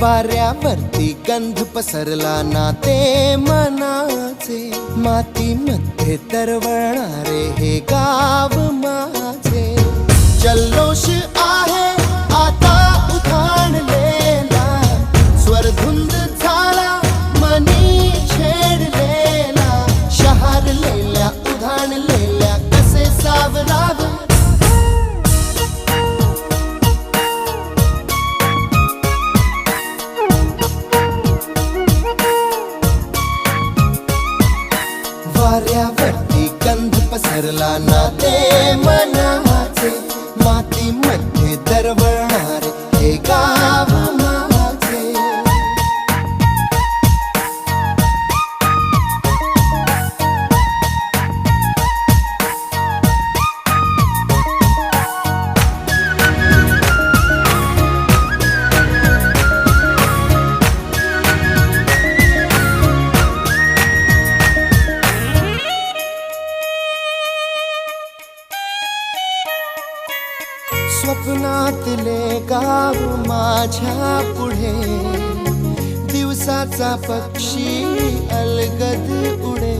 वाऱ्यावरती गंध पसरला ना ते मनाचे, मातीमध्ये तरवळणारे हे गाव माझे. जल्लोष आहे आता उधाणलेला, स्वरधुंद झाला मनी छेडलेला. शहारलेल्या उधाणलेल्या कसे सावरावे, वाऱ्यावरती गंध पसरला ना ते मनाचे, मातीमध्ये दरवळणारे हे गाव माझे. स्वप्नातले गाव माझ्या पुढे, दिवसाचा पक्षी अलगद उडे.